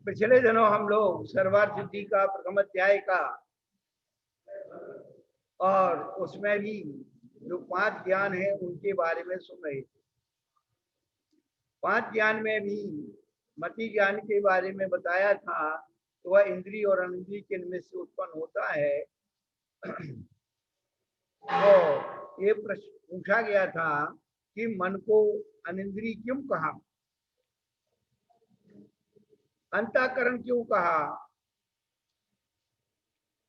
पिछले दिनों हम लोग सर्वार्थ सिद्धि का प्रथम अध्याय का और उसमें भी जो 5 ज्ञान है उनके बारे में सुन रहे थे। 5 ज्ञान में भी मति ज्ञान के बारे में बताया था, तो वह इंद्रिय और अनिंद्रिय के निमित्त से उत्पन्न होता है। तो ये प्रश्न पूछा गया था कि मन को अनिंद्रिय क्यों कहा, अंतःकरण क्यों कहा,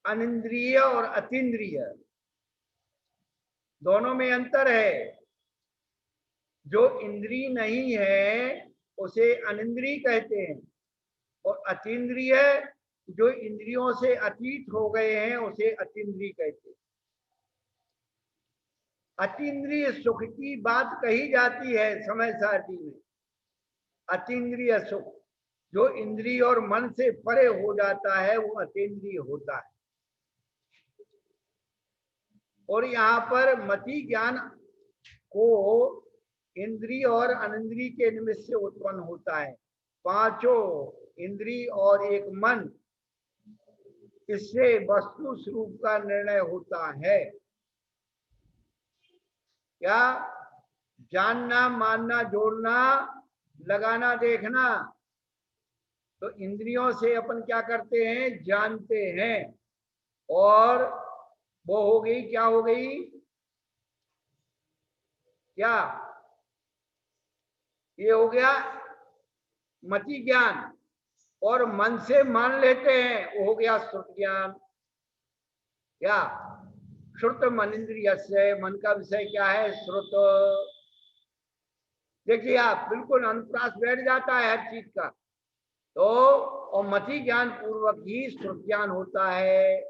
अनिंद्रिय और अतीन्द्रिय दोनों में अंतर है। जो इंद्रिय नहीं है उसे अनिंद्रिय कहते हैं, और अतीन्द्रिय जो इंद्रियों से अतीत हो गए हैं उसे अतीन्द्रिय कहते हैं। अतीन्द्रिय सुख की बात कही जाती है समय सारणी में। अतीन्द्रिय सुख जो इंद्रिय और मन से परे हो जाता है वो अतीन्द्रिय होता है। और यहाँ पर मति ज्ञान को इंद्रिय और अनिंद्रिय के निमित्त से उत्पन्न होता है। 5 इंद्रिय और एक मन, इससे वस्तु स्वरूप का निर्णय होता है। क्या? जानना, मानना, जोड़ना, लगाना, देखना। तो इंद्रियों से अपन क्या करते हैं? जानते हैं। और वो हो गई, क्या हो गई? क्या? ये हो गया मति ज्ञान। और मन से मान लेते हैं, वो हो गया श्रुत ज्ञान। क्या? श्रुत मन इंद्रिय से, मन का विषय क्या है? श्रुत। देखिए आप, बिल्कुल अनुप्रास बैठ जाता है हर चीज का। तो और मति ज्ञान पूर्वक ही श्रुत ज्ञान होता है।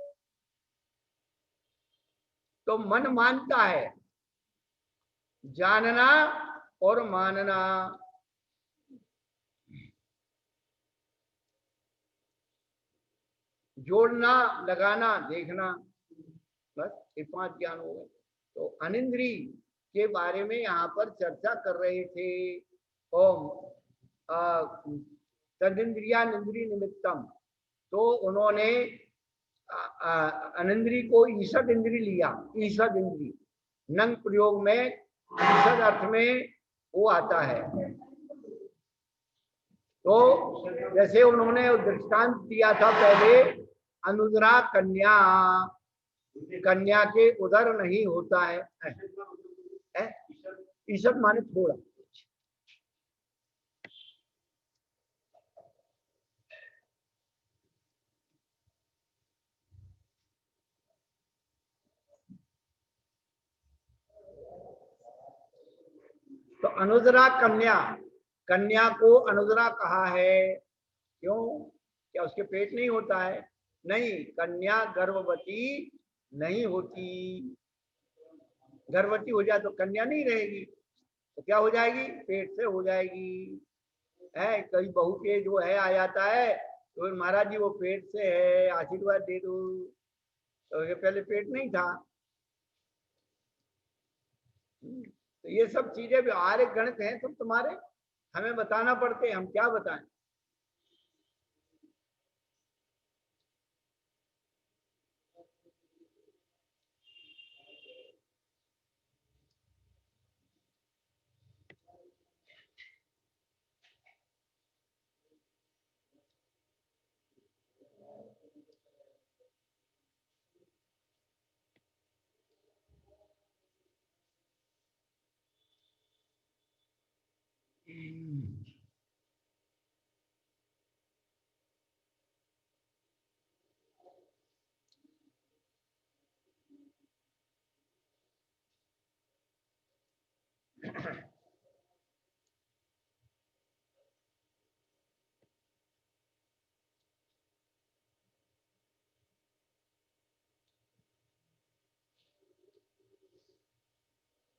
तो मन मानता है, जानना और मानना। जोड़ना, लगाना, देखना, बस ये 5 ज्ञान हो गए। तो अनिंद्रिय के बारे में यहाँ पर चर्चा कर रहे थे। ओम तदिंद्रिया निंद्रिय निमित्तम, तो उन्होंने अनिंद्रिय को ईषद इंद्रिय लिया। ईषद इंद्रिय नंग प्रयोग में ईषद अर्थ में वो आता है। तो जैसे उन्होंने दृष्टांत दिया था पहले, अनुदरा कन्या, कन्या के उदर नहीं होता है। ईषद माने थोड़ा। तो अनुदरा कन्या, कन्या को अनुदरा कहा है। क्यों? क्या उसके पेट नहीं होता है? नहीं, कन्या गर्भवती नहीं होती। गर्भवती हो जाए तो कन्या नहीं रहेगी, तो क्या हो जाएगी? पेट से हो जाएगी। है कई बहू के जो है आ जाता है, तो महाराज जी वो पेट से है, आशीर्वाद दे दो। तो पहले पेट नहीं था। तो ये सब चीजें व्यवहारिक गणित हैं सब तुम्हारे, हमें बताना पड़ते हैं, हम क्या बताएं।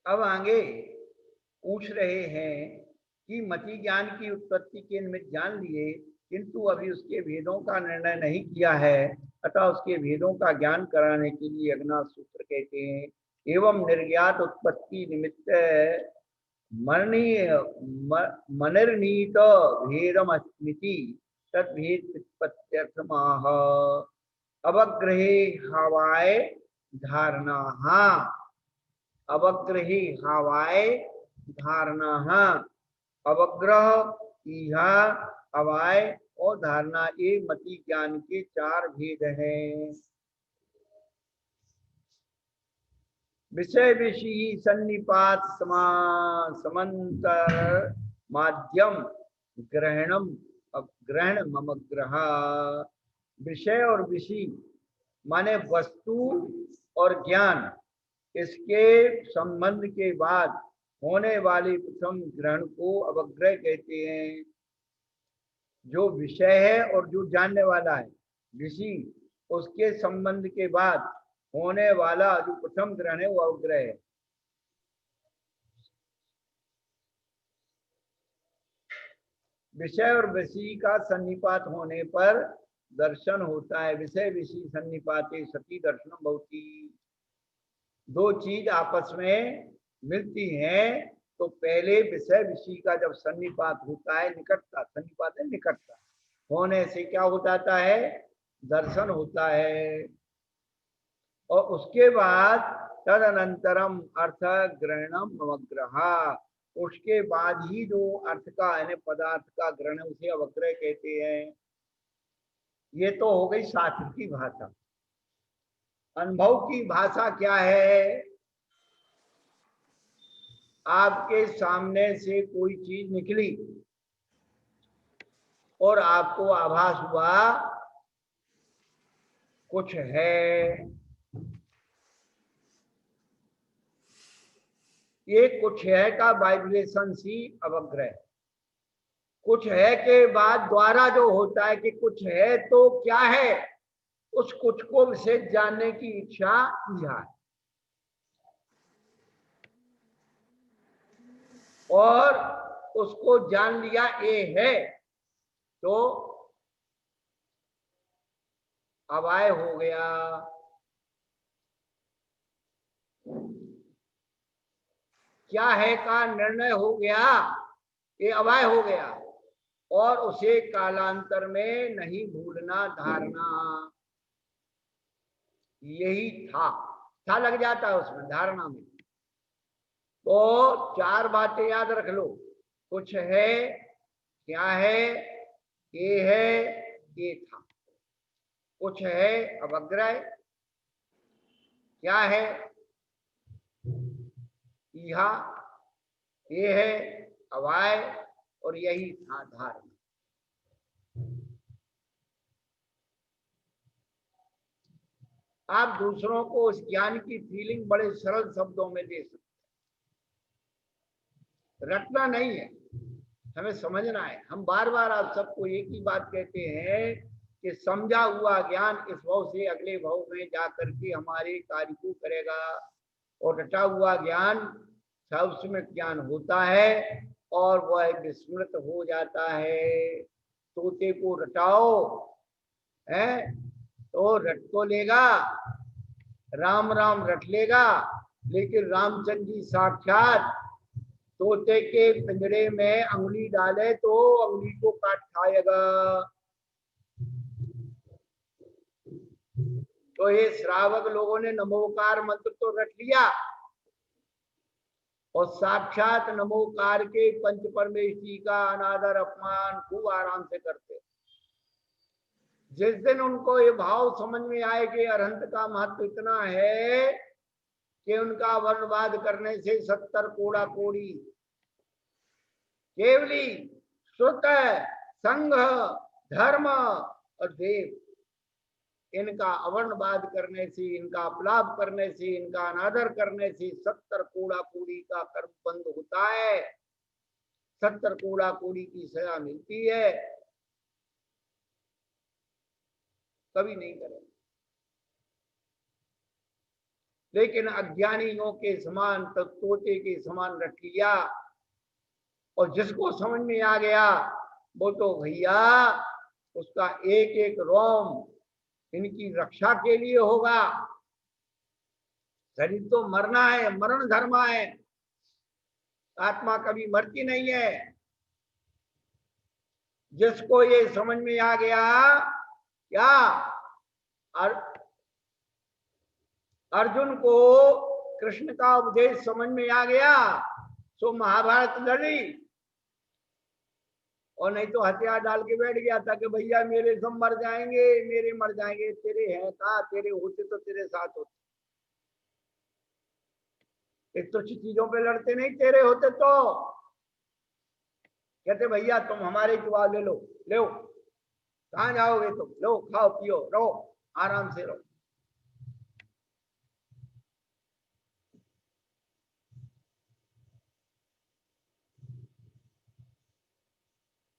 अब आगे पूछ रहे हैं कि मति ज्ञान की उत्पत्ति के निमित्त जान लिए, किंतु अभी उसके भेदों का निर्णय नहीं किया है, अतः उसके भेदों का ज्ञान कराने के लिए अज्ञात सूत्र कहते हैं। एवं निर्ज्ञात उत्पत्ति निमित्त मनर्नीत भेदम अस्मिति तद्भेद व्युत्पत्त्यर्थमाह। अवग्रहे हवाए धारणा, अवग्रहे हवाए धारणा, अवग्रह, इहा, अवाय और धारणा, ये मति ज्ञान के चार भेद हैं। विषय विषयी सन्निपात समांतर माध्यम ग्रहणम ग्रहण ममग्रह। विषय और विषय माने वस्तु और ज्ञान, इसके संबंध के बाद होने वाले प्रथम ग्रहण को अवग्रह कहते हैं। जो विषय है और जो जानने वाला है विषय, उसके संबंध के बाद होने वाला जो प्रथम ग्रहण है वो अवग्रह है। विषय और विषय का सन्निपात होने पर दर्शन होता है। विषय विषय सन्निपाते सती दर्शनम भवति। दो चीज आपस में मिलती हैं तो पहले विषय विषय का जब सन्निपात होता है, निकटता, सन्निपात है निकटता होने से क्या हो जाता है, दर्शन होता है। और उसके बाद तदनंतरम अर्थ ग्रहणम अवग्रह, उसके बाद ही जो अर्थ का यानी पदार्थ का ग्रहण उसे अवग्रह कहते हैं। ये तो हो गई शास्त्र की भाषा। अनुभव की भाषा क्या है? आपके सामने से कोई चीज निकली और आपको आभास हुआ कुछ है, ये कुछ है का वाइब्रेशन सी अवग्रह। कुछ है के बाद द्वारा जो होता है कि कुछ है तो क्या है, उस कुछ को विशेष जानने की इच्छा है और उसको जान लिया ये है तो अवाय हो गया। क्या है का निर्णय हो गया, ये अवाय हो गया और उसे कालांतर में नहीं भूलना, धारणा। यही था लग जाता है उसमें धारणा में। तो चार बातें याद रख लो, कुछ है, क्या है, ये है, ये था। कुछ है अवग्रह, क्या है इहा, ये है अवाय और यही था धारणा। आप दूसरों को उस ज्ञान की फीलिंग बड़े सरल शब्दों में दे सकते, रटना नहीं है, हमें समझना है। हम बार बार आप सबको एक ही बात कहते हैं कि समझा हुआ ज्ञान इस भाव से अगले भाव में जाकर के हमारे कार्य को करेगा और रटा हुआ ज्ञान उसमें ज्ञान होता है और वह विस्मृत हो जाता है। तोते को रटाओ है तो रट तो लेगा, राम राम रट लेगा, लेकिन रामचंद्र जी साक्षात तोते के पिंजरे में अंगुली डाले तो अंगुली को काट खाएगा। तो ये श्रावक लोगों ने नमोकार मंत्र तो रट लिया और साक्षात नमोकार के पंच परमेश्वरी का अनादर अपमान खूब आराम से करते। जिस दिन उनको ये भाव समझ में आए कि अरहंत का महत्व इतना है कि उनका वर्णवाद करने से 70 कोड़ा कोड़ी केवली श्रुत संघ धर्म और देव, इनका अवर्णवाद करने से, इनका अपलाप करने से, इनका अनादर करने से 70 कोड़ा कोड़ी का कर्म बंद होता है, 70 कोड़ा कोड़ी की सजा मिलती है। कभी नहीं करें, लेकिन अज्ञानियों के समान तोते के समान रख लिया और जिसको समझ में आ गया वो तो भैया उसका एक एक रोम इनकी रक्षा के लिए होगा। शरीर तो मरना है, मरण धर्म है, आत्मा कभी मरती नहीं है। जिसको ये समझ में आ गया क्या अर्जुन को कृष्ण का उपदेश समझ में आ गया तो महाभारत लड़ी, और नहीं तो हथियार डाल के बैठ गया था कि भैया मेरे सब मर जाएंगे, मेरे मर जाएंगे। तेरे हैं था, तेरे होते तो तेरे साथ होते। एक तो चीजों पे लड़ते नहीं, तेरे होते तो कहते भैया तुम हमारे जवाब ले लो, लो कहाँ जाओगे तुम, लो खाओ पियो रहो, आराम से रहो।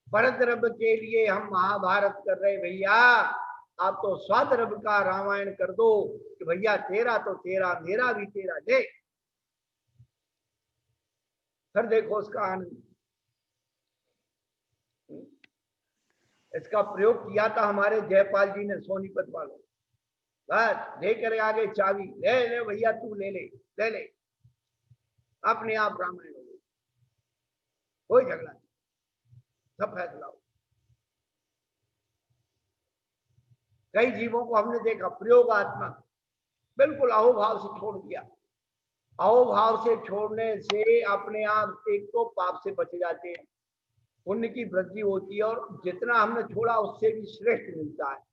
परद्रव्य के लिए हम महाभारत कर रहे भैया, आप तो स्वाद्रव्य का रामायण कर दो कि भैया तेरा तो तेरा, मेरा भी तेरा, दे फिर देखो उसका आनंद। इसका प्रयोग किया था हमारे जयपाल जी ने सोनीपत वालों। बस लेकर आगे चाबी, ले ले भैया तू ले ले, ले ले, अपने आप रामायण हो गई, कोई झगड़ा नहीं, सब फैसला हो। कई जीवों को हमने देखा प्रयोगात्मक बिल्कुल अहोभाव से छोड़ दिया। अहोभाव से छोड़ने से अपने आप एक तो पाप से बच जाते हैं, पुण्य की वृद्धि होती है, और जितना हमने छोड़ा उससे भी श्रेष्ठ मिलता है।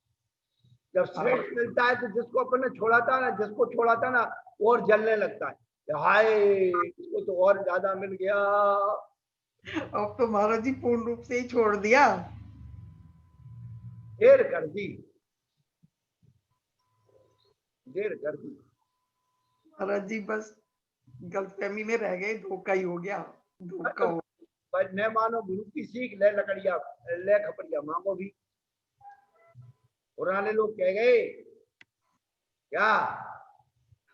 जब श्रेष्ठ मिलता है तो जिसको अपन ने छोड़ा था ना, जिसको छोड़ा था ना, और जलने लगता है, हाय इसको तो और ज्यादा मिल गया। अब तो महाराज जी पूर्ण रूप से ही छोड़ दिया, देर कर दी, देर कर दी महाराज जी बस गलतफहमी में रह गए, धोखा ही हो गया, धोखा हो। बस न मानो गुरु की सीख, ले लकड़िया, ले खपड़िया मांगो भी। पुराने लोग कह गए क्या,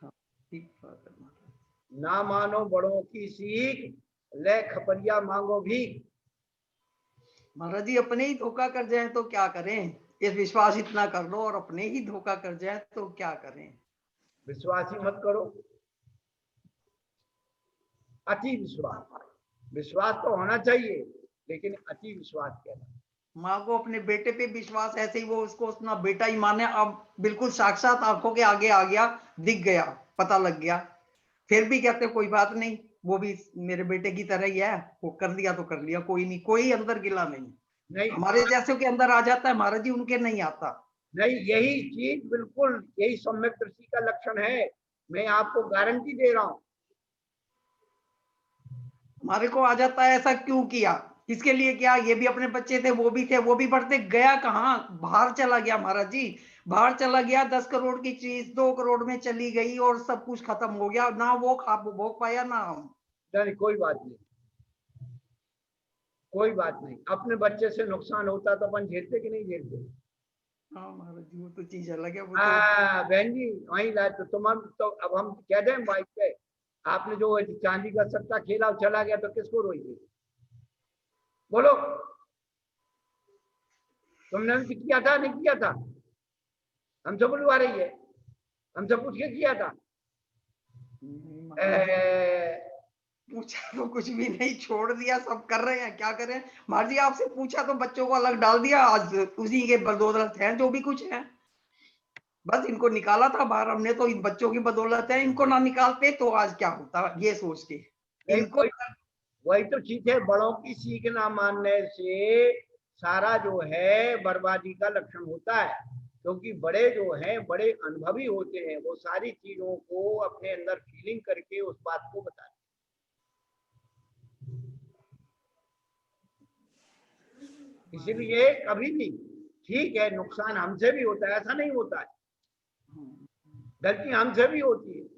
ठीक बात है महाराज। ना मानो बड़ों की सीख, ले खपड़िया मांगो भी। महाराज जी अपने ही धोखा कर जाए तो क्या करें, ये विश्वास इतना कर लो, और अपने ही धोखा कर जाए तो क्या करें। विश्वास ही मत करो, अति विश्वास। विश्वास तो होना चाहिए लेकिन अति विश्वास कहना। माँ को अपने बेटे पे विश्वास, ऐसे ही वो उसको अपना बेटा ही माने, अब बिल्कुल साक्षात आंखों के आगे आ गया, दिख गया, पता लग गया, फिर भी कहते कोई बात नहीं, वो भी मेरे बेटे की तरह ही है, वो कर लिया तो कर लिया, कोई नहीं, कोई अंदर गिला नहीं। नहीं हमारे जैसे के अंदर आ जाता है महाराज जी, उनके नहीं आता। नहीं, यही चीज बिल्कुल, यही सम्यक दृष्टि का लक्षण है, मैं आपको गारंटी दे रहा हूं। हमारे को आ जाता है, ऐसा क्यों किया, किसके लिए किया, ये भी अपने बच्चे थे, वो भी थे, वो भी बढ़ते गया कहाँ, बाहर चला गया महाराज जी, बाहर चला गया, 10 करोड़ की चीज 2 करोड़ में चली गई, और सब कुछ खत्म हो गया, ना वो खा भोग पाया ना हम। नहीं कोई बात नहीं, कोई बात नहीं, अपने बच्चे से नुकसान होता तो अपन झेलते कि नहीं झेलते। हाँ महाराज जी वो तो चीज अलग है, वो तो। हाँ बहन जी वही लाए तो तुम, हम तो अब हम कह दें बाइक पे, आपने जो चांदी का सट्टा खेला चला गया तो किसको रोइए, बोलो। तुमने किया था नहीं किया था, हमसे बुलवा रही है, हमसे पूछ के किया था। पूछा तो कुछ भी नहीं, छोड़ दिया, सब कर रहे हैं, क्या करें महाराज जी, आपसे पूछा तो बच्चों को अलग डाल दिया, आज उसी के बदौलत है जो भी कुछ है, बस इनको निकाला था बाहर हमने, तो इन बच्चों की बदौलत है, इनको ना निकालते तो आज क्या होता, ये सोच के नहीं इनको। वही तो चीज है, बड़ों की सीख ना मानने से सारा जो है बर्बादी का लक्षण होता है, क्योंकि बड़े जो हैं बड़े अनुभवी होते हैं, वो सारी चीजों को अपने अंदर फीलिंग करके उस बात को बताते हैं। इसलिए कभी भी ठीक है, नुकसान हमसे भी होता है, ऐसा नहीं होता है, गलती हमसे भी होती है,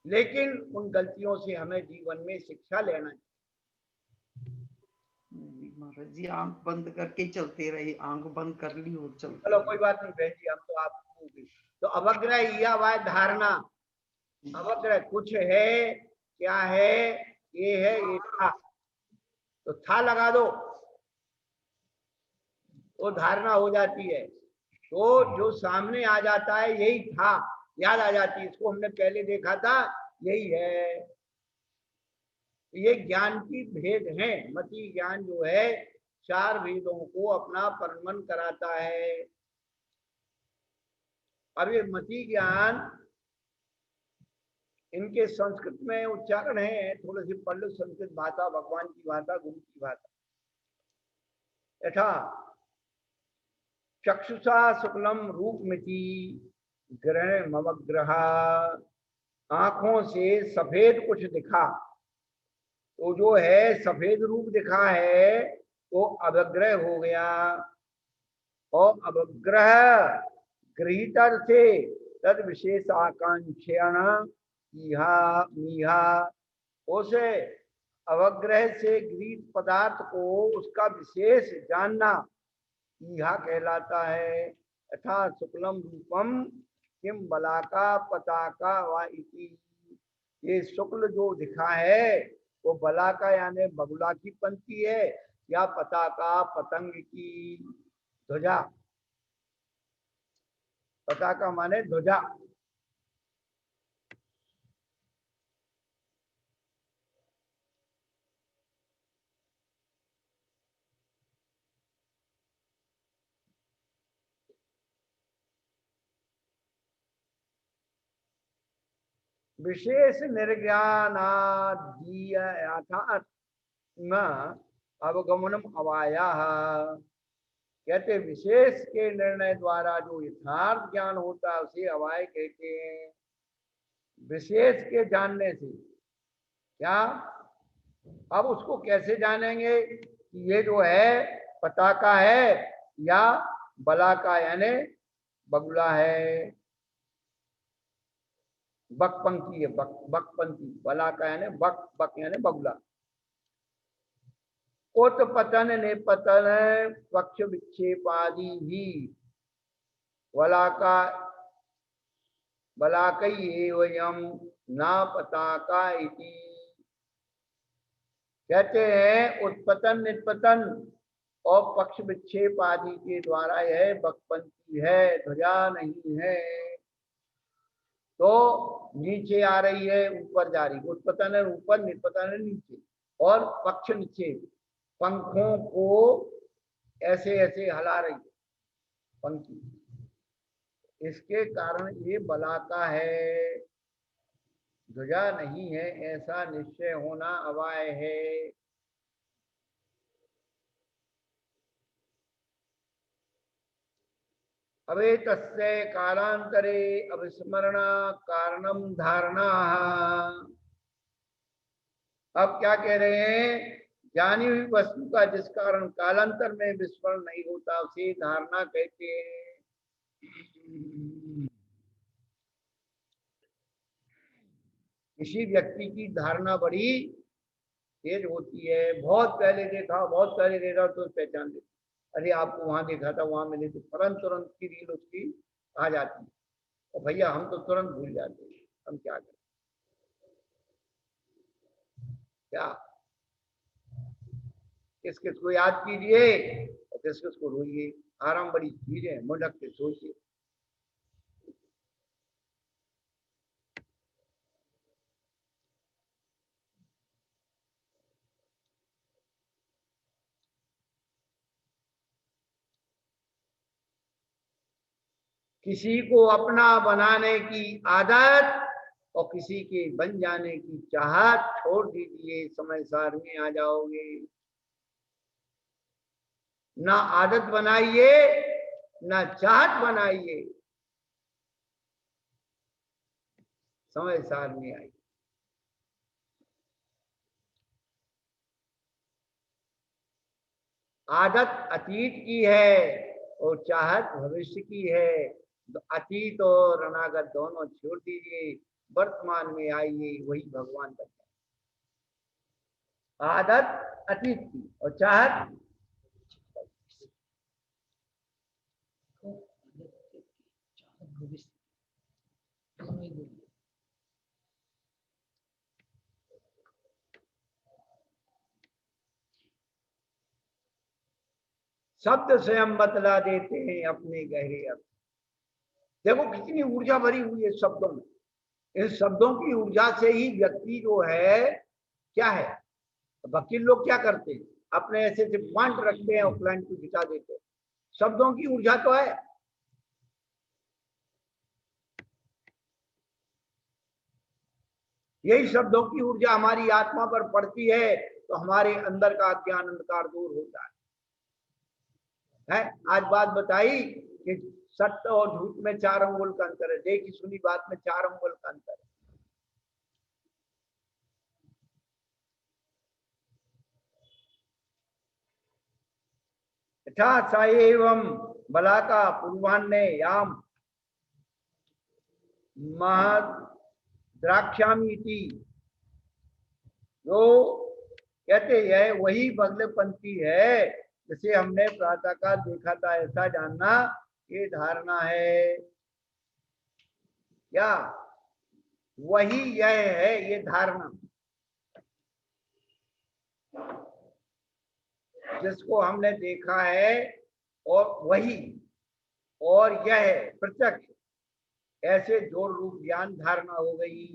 लेकिन उन गलतियों से हमें जीवन में शिक्षा लेना चाहिए। महाराज जी आंख बंद करके चलते रहे, आंख बंद कर ली और चलते चलो रहे। कोई बात नहीं बहन जी, हम तो आप तो अवग्रह या वह धारणा, अवग्रह कुछ है, क्या है, ये है, ये था, तो था लगा दो, वो धारणा हो जाती है, तो जो सामने आ जाता है यही था, याद आ जाती है, इसको हमने पहले देखा था, यही है। ये ज्ञान की भेद हैं। मति ज्ञान जो है चार भेदों को अपना परिणमन कराता है। अब ये मति ज्ञान, इनके संस्कृत में उच्चारण है, थोड़े से पढ़ लो संस्कृत भाषा, भगवान की भाषा, गुरु की भाषा। यथा चक्षुषा शुक्लम रूपमिति ग्रहण ममग्रह, आंखों से सफेद कुछ दिखा, तो जो है सफेद रूप दिखा है तो अवग्रह हो गया। और अवग्रह गृहीतर से तद विशेष आकांक्षण उसे अवग्रह से गृहीत पदार्थ को उसका विशेष जानना यह कहलाता है। यथा शुक्लम रूपम किम बलाका पताका व इति, ये शुक्ल जो दिखा है वो बलाका यानी बगुला की पंक्ति है, या पताका पतंग की ध्वजा। पताका माने ध्वजा। विशेष निर्ज्ञानादीय अवगमनम अवाया, कहते विशेष के निर्णय द्वारा जो यथार्थ ज्ञान होता है उसे अवाय कहते हैं। विशेष के जानने से क्या, अब उसको कैसे जानेंगे कि ये जो है पताका है या बलाका यानी बगुला है, बकपंखी है, बकपंखी, बलाका यानी बक यानी बगुला। उत्पतन निपतन पक्ष विक्षेपादि भी बलाकई एवं ना पताका इति, कहते हैं उत्पतन निपतन और पक्ष विक्षेप आदि के द्वारा यह बकपंथी है, ध्वजा नहीं है। तो नीचे आ रही है ऊपर जा रही, उत्पतन है ऊपर, निपतन है नीचे, और पक्ष नीचे, पंखों को ऐसे ऐसे हिला रही है पंखी, इसके कारण ये बलाका है, ध्वजा नहीं है, ऐसा निश्चय होना अवाय है। अवे तस्य कालांतरे अविस्मरण कारणम धारणा। अब क्या कह रहे हैं, जानी हुई वस्तु का जिस कारण कालांतर में विस्मरण नहीं होता उसे धारणा कहते हैं। किसी व्यक्ति की धारणा बड़ी तेज होती है, बहुत पहले देखा, बहुत पहले देखा तो पहचान लेते, अरे आपको वहां देखा था, वहां मिले थे, तुरंत की रील उसकी आ जाती है। और भैया हम तो तुरंत भूल जाते हैं, हम क्या करें, क्या किस किस को याद कीजिए और किस किस को रोइए। आराम बड़ी चीज है, मुंडक के सोचिए। किसी को अपना बनाने की आदत और किसी के बन जाने की चाहत छोड़ दीजिए, समय सार में आ जाओगे। ना आदत बनाइए ना चाहत बनाइए, समय सार में आइए। आदत अतीत की है और चाहत भविष्य की है। अतीत और अनागत दोनों छोड़ दीजिए, वर्तमान में आइए, वही भगवान का। आदत अतीत की और चाहत शब्द स्वयं बतला देते हैं अपने गहरे अर्थ। देखो कितनी ऊर्जा भरी हुई है शब्दों में। इन शब्दों की ऊर्जा से ही व्यक्ति जो है क्या है, वकील लोग क्या करते हैं, अपने ऐसे ऐसे पॉइंट रखते हैं और क्लाइंट को जिता देते हैं। शब्दों की ऊर्जा तो है। यही शब्दों की ऊर्जा हमारी आत्मा पर पड़ती है तो हमारे अंदर का अज्ञान अंधकार दूर होता है। आज बात बताई कि सत्य और झूठ में 4 अंगुल का अंतर है, देखी सुनी बात में 4 अंगुल का अंतर है। यथा स एवं बलाका पूर्वान्ने याम महद द्राक्षामीति, जो कहते हैं वही बगलेपंथी है जिसे हमने प्रातःकाल देखा था, ऐसा जानना ये धारणा है। क्या वही यह है, ये धारणा जिसको हमने देखा है और वही और यह है प्रत्यक्ष, ऐसे जोड़ रूप ज्ञान धारणा हो गई।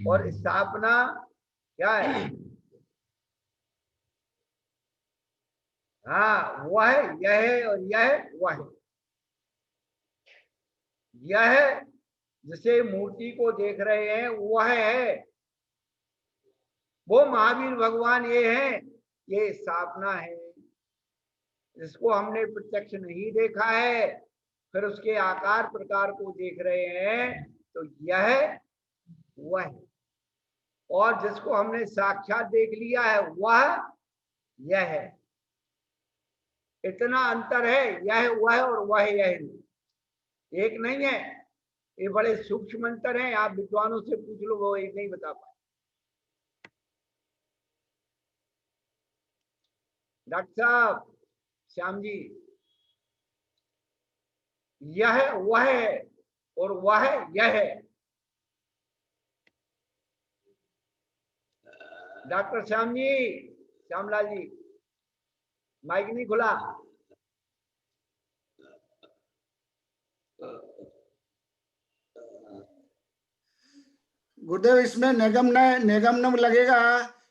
और स्थापना क्या है? हाँ, वह यह है और यह वह है। यह जिसे मूर्ति को देख रहे हैं वह है, वो महावीर भगवान ये है, ये स्थापना है। जिसको हमने प्रत्यक्ष नहीं देखा है फिर उसके आकार प्रकार को देख रहे हैं तो यह वह है। और जिसको हमने साक्षात देख लिया है वह यह है। इतना अंतर है, यह वह और वह यह नहीं, एक नहीं है। ये बड़े सूक्ष्म अंतर हैं, आप विद्वानों से पूछ लो वो एक नहीं बता पाए। डॉक्टर साहब, श्याम जी, यह वह है और वह यह है। डॉक्टर श्याम जी, श्यामलाल जी, माइक नहीं खुला। गुरुदेव, इसमें निगम लगेगा,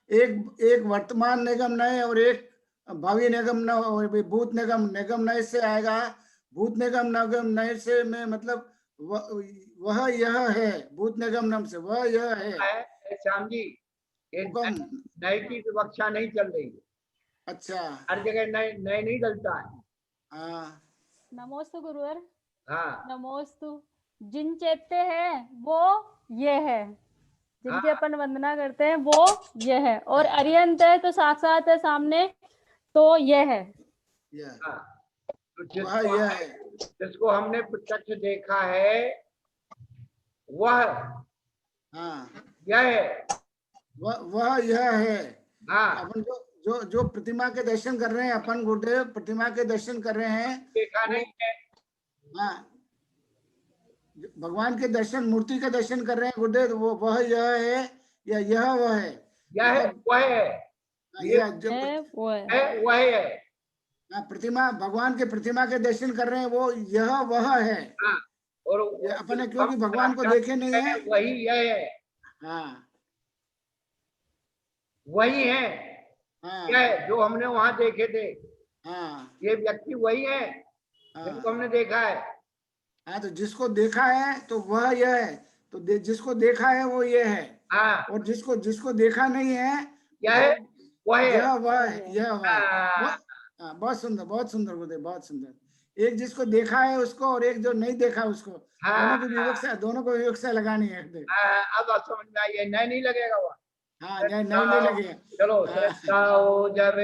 एक वर्तमान निगम नय और एक भावी निगम न, भूत निगम नय से आएगा। भूत निगम नय से में मतलब वह यह है, भूत निगम से वह यह है। श्याम जी, ये नए की विवक्षा नहीं चल रही। अच्छा, हर जगह नए नहीं डलता है। हाँ, नमोस्तु गुरुवर। हाँ, नमोस्तु। जिन चेतते हैं वो ये है, जिनकी अपन वंदना करते हैं वो ये है, और अरियंत है तो साक्षात है सामने तो ये है। हाँ। तो जिसको हमने प्रत्यक्ष देखा है वह यह है, वह यह है। हाँ। अपन जो प्रतिमा के दर्शन कर रहे हैं, अपन गुरुदेव प्रतिमा के दर्शन कर रहे हैं, देखा नहीं है। हाँ, भगवान के दर्शन, मूर्ति के दर्शन कर रहे हैं गुरुदेव, वो वह यह है या यह वह है? यह वह है, वह है। प्रतिमा, भगवान के प्रतिमा के दर्शन कर रहे हैं वो यह वह है। हाँ, और अपने क्योंकि भगवान को देखे नहीं है, वही यह है। हाँ, वही है। हाँ, यह जो हमने वहां देखे थे, हाँ, ये व्यक्ति वही है जिनको हमने देखा है। हाँ, तो जिसको देखा है तो वह यह है, तो जिसको देखा है वो ये है। हाँ, और जिसको देखा नहीं है यह वह है, यह वह है, यह वह है। बहुत सुंदर, बहुत सुंदर गुरुदेव, बहुत सुंदर। एक जिसको देखा है उसको और एक जो नहीं देखा उसको, दोनों को विवक्षा लगानी है। अब समझ में आई है, नहीं लगेगा वह। हाँ, नहीं लगेगा। चलो, जब